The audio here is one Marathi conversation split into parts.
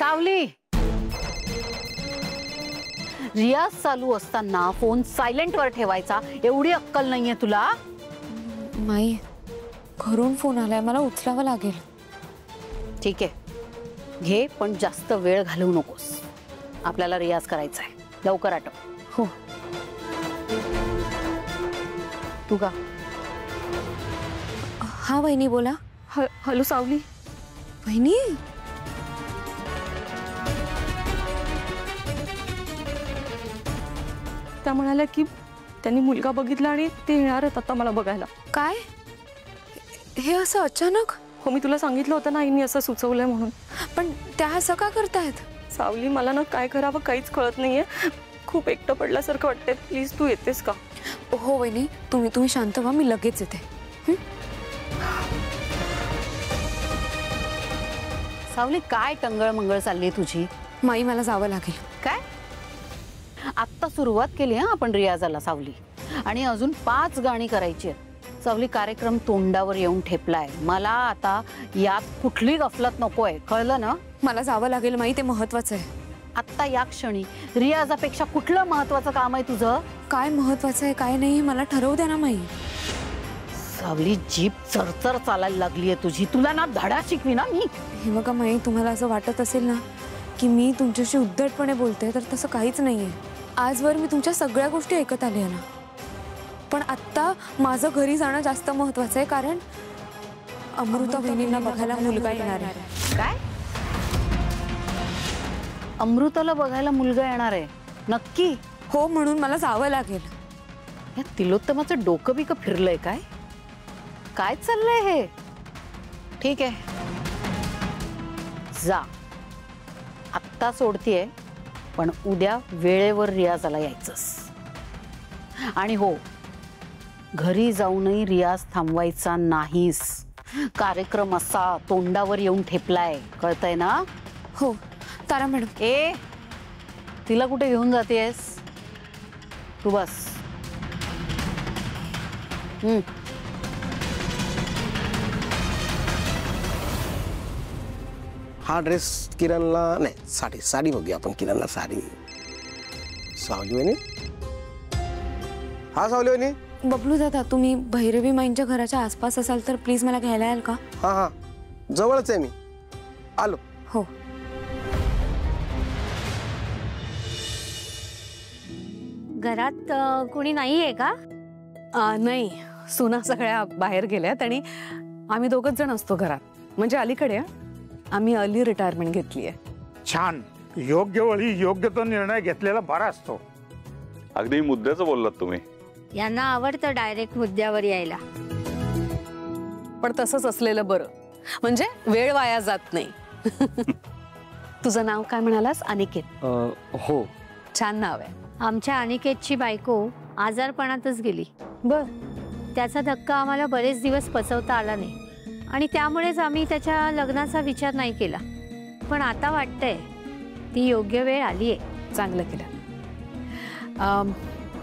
सावली, रियाज चालू असताना फोन सायलेंट वर ठेवायचा एवढी अक्कल नाहीये तुला? माई, घरून फोन आलाय, मला उचलावं लागेल. ठीक आहे, घे, पण जास्त वेळ घालवू नकोस. आपल्याला रियाज करायचा आहे. लवकर आटप. हो. तू का? हा वहिनी बोला. हॅलो सावली. वहिनी, त्या म्हणाल्या की त्यांनी मुलगा बघितला आणि ते येणार आहेत आता मला बघायला. काय हे असं अचानक? हो, मी तुला सांगितलं होतं ना आईनी असं सुचवलंय म्हणून. पण त्या असं का करतायत? सावली, मला ना काय करावं काहीच कळत नाहीये. खूप एकटं पडल्यासारखं वाटतंय. प्लीज तू येतेस का? हो वहिनी, तुम्ही शांत व्हा, मी लगेच येते. सावली, काय टंगळ मंगळ चालली तुझी? माई, मला जावं लागेल. काय? आत्ता सुरुवात केली हा आपण रियाजाला सावली, आणि अजून 5 गाणी करायची आहेत. सावली, कार्यक्रम तोंडावर येऊन ठेपलाय. मला आता यात कुठली गफलत नकोय, कळलं ना? मला जावं लागेल माई, ते महत्वाचं आहे. आत्ता या क्षणी रियाजापेक्षा कुठलं महत्वाचं काम आहे तुझं? काय महत्वाचं आहे काय नाही मला ठरवू द्या ना माई. सावली, जीभ चरचर चालायला लागलीये तुझी. तुला ना धडा शिकवी ना मी. हे बघा माई, तुम्हाला असं वाटत असेल ना की मी तुमच्याशी उद्धटपणे बोलते, तर तसं काहीच नाहीये. आजवर मी तुमच्या सगळ्या गोष्टी ऐकत आले ना, पण आत्ता माझं घरी जाणं जास्त महत्वाचं आहे, कारण अमृता बहिणींना बघायला मुलगा येणार आहे. काय? अमृताला बघायला मुलगा येणार आहे? नक्की? हो, म्हणून मला जावं लागेल. या तिलोत्तमाचं डोकं बिकं फिरलंय काय? काय चाललंय हे? ठीक आहे, जा. आत्ता सोडतीये, पण उद्या वेळेवर रियाजाला यायचंस. आणि हो, घरी जाऊनही रियाज थांबवायचा नाहीस. कार्यक्रम असा तोंडावर येऊन ठेपलाय, कळतंय ना? हो तारा मॅडम. ए, तिला कुठे घेऊन जातेस? तू बस. हा ड्रेस किरणला नाही, साडी बघूया आपण. किरणला साडी. सावली वहिनी. हा सावली वहिनी. बबलू दादा, तुम्ही भैरवी माईंच्या घराच्या आसपास असाल तर प्लीज मला घ्यायला याल का? हा, जवळच आहे मी, आलो. हो. घरात कोणी नाहीये का? नाही, सुना सगळ्या बाहेर गेल्यात आणि आम्ही दोघच जण असतो घरात. म्हणजे अलीकडे आम्ही अर्ली रिटायरमेंट घेतली आहे. छान, योग्य वेळी योग्य तो निर्णय घेतलेला बरा असतो. अगदी मुद्द्याचं बोललात तुम्ही. यांना आवडतं डायरेक्ट मुद्द्यावर यायला. पण तसंच असलेलं बरं, म्हणजे वेळ वाया जात नाही. तुझं नाव काय म्हणालास? अनिकेत? हो. छान नाव आहे. आमच्या अनिकेतची बायको आजारपणातच गेली. बर. त्याचा धक्का आम्हाला बरेच दिवस पचवता आला नाही, आणि त्यामुळेच आम्ही त्याच्या लग्नाचा विचार नाही केला. पण आता वाटतंय ती योग्य वेळ आलीये. चांगलं केलं.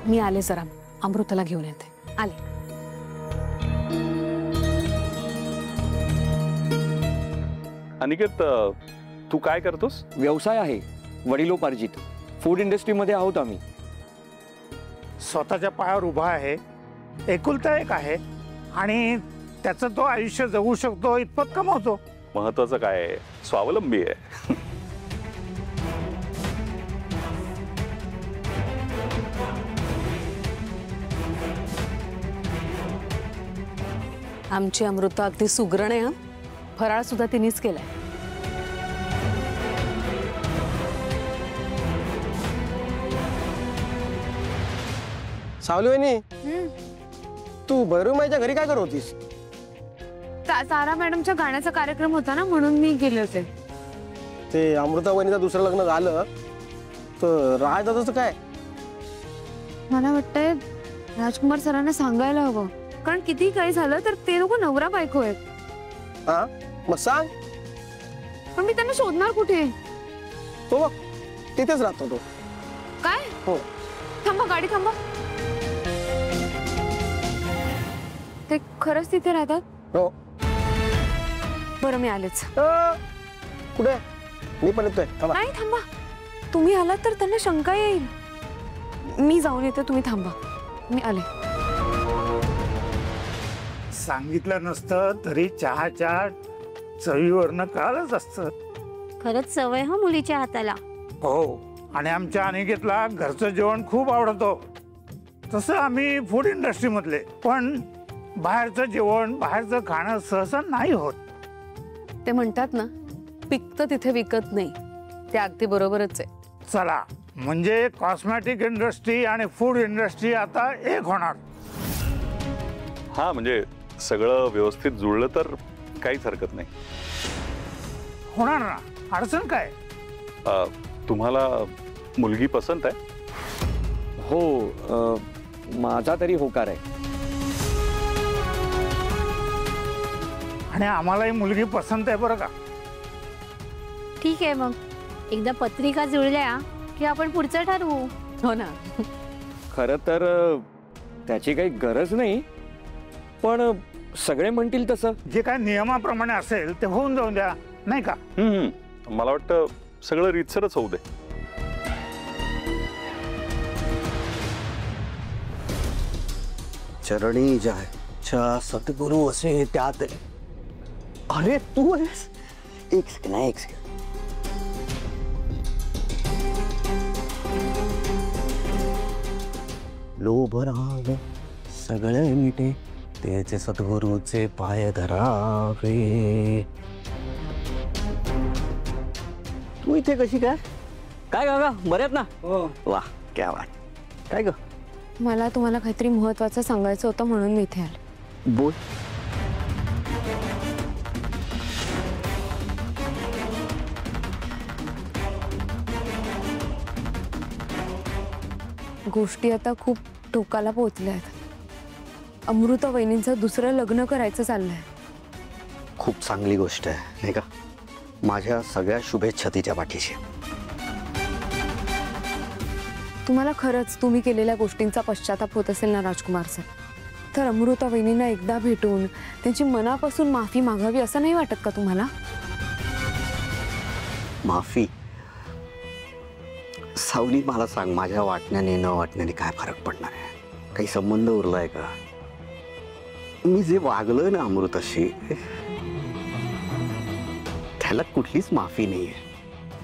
मी आले, जरा अमृताला घेऊन येते. आले. अनिकेत, तू काय करतोस? व्यवसाय आहे, वडिलोपार्जित. फूड इंडस्ट्रीमध्ये आहोत आम्ही. स्वतःच्या पायावर उभा आहे, एकुलता एक आहे, आणि त्याचं तो आयुष्य जगू शकतो इतपत कमावतो. महत्वाचं काय आहे? स्वावलंबी आहे. आमची अमृता अगदी सुगरण आहे. फराळ सुद्धा तिनेच केलाय. सावली वहिनी, तू भैरवमाईच्या घरी काय करत होतीस? तारा मॅडमच्या गाण्याचा कार्यक्रम होता ना, म्हणून मी गेले होते. ते अमृता वहिनीचं दुसरं लग्न झालं तर राजदादाचं काय? मला वाटतंय राजकुमार सरांना सांगायला हवं, कारण किती काही झालं तर ते लोक नवरा बायको आहेत. हा, मग सांग. पण मी त्यांना शोधणार कुठे? तो बघ, तिथेच राहतो तो. काय? हो. थांबा, गाडी थांबा. ते खरंच तिथे राहतात? हो. बरं, मी आलेच. कुठे? मी पण येतोय चला. नाही थांबा, तुम्ही आलात तर त्यांना शंका येईल. मी जाऊन येते, तुम्ही थांबा, मी आले. सांगितलं नसतं तरी चहाच्या चवीवरनं कळालंच असतं. खरंच सवय हा मुलीच्या हाताला. हो, आणि आमच्या अनिकेतला घरचं जेवण खूप आवडतो. तसं आम्ही फूड इंडस्ट्री मधले, पण बाहेरचं जेवण बाहेरचं खाणं सहसा नाही होत. ते म्हणतात ना, पिकतं तिथे विकत नाही, ते अगदी बरोबरच आहे. चला, म्हणजे कॉस्मॅटिक इंडस्ट्री आणि फूड इंडस्ट्री आता एक होणार. हा, म्हणजे सगळं व्यवस्थित जुळलं तर काहीच हरकत नाही. होणार ना, अडचण काय? तुम्हाला मुलगी पसंत आहे? हो, माझा तरी होकार आहे. आणि आम्हालाही मुलगी पसंत आहे बरं का. ठीक आहे, मग एकदा पत्रिका जुळल्या की आपण पुढचं ठरवू. हो ना. खरं तर त्याची काही गरज नाही, पण सगळे म्हणतील तसं. जे काय नियमाप्रमाणे असेल ते होऊन जाऊन द्या, नाही का? मला वाटतं सगळं रीतसरच होऊ दे. चरणी जायच्या सद्गुरू असे त्यात. अरे तू आहेस? एक सेकंड, एक सेकंड. लोभ राग सगळे मिटे, त्याचे सद्गुरूचे पाय धरावे. तू इथे कशी काय? काय काका बऱ्यात ना? वा, क्या बात. काय ग? मला तुम्हाला काहीतरी महत्वाचं सांगायचं होतं म्हणून मी इथे आले. बोल. गोष्टी आता खूप टोकाला पोहोचल्या आहेत. अमृता वहिनींचं दुसरं लग्न करायचं चाललंय. खूप चांगली गोष्ट आहे, नाही का? माझ्या सगळ्या शुभेच्छा तिच्या पाठीशी. तुम्हाला खरंच तुम्ही केलेल्या गोष्टींचा पश्चाताप होत असेल ना राजकुमार सर, तर अमृता वहिनींना एकदा भेटून त्यांची मनापासून माफी मागावी असं नाही वाटत का तुम्हाला? माफी? सावली, मला सांग, माझ्या वाटण्याने न वाटण्याने काय फरक पडणार आहे? काही संबंध उरलाय का? मी जे वागलोय ना अमृताशी, त्याला कुठलीच माफी नाहीये.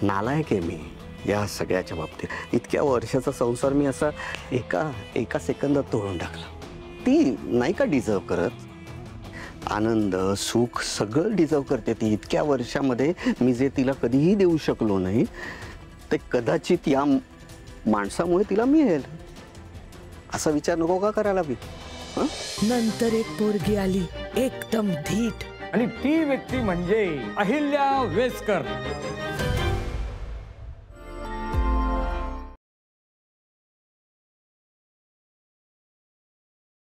नालायक आहे मी या सगळ्याच्या बाबतीत. इतक्या वर्षाचा संसार मी असा एका सेकंदात तोडून टाकला. ती नाही का डिझर्व करत? आनंद, सुख सगळं डिझर्व करते ती. इतक्या वर्षामध्ये मी जे तिला कधीही देऊ शकलो नाही ते कदाचित या माणसामुळे तिला मिळेल. असा विचार नको का करायला मी? नंतर एक पोरगी आली, एकदम धीट, आणि ती व्यक्ती म्हणजे अहिल्या वेसकर.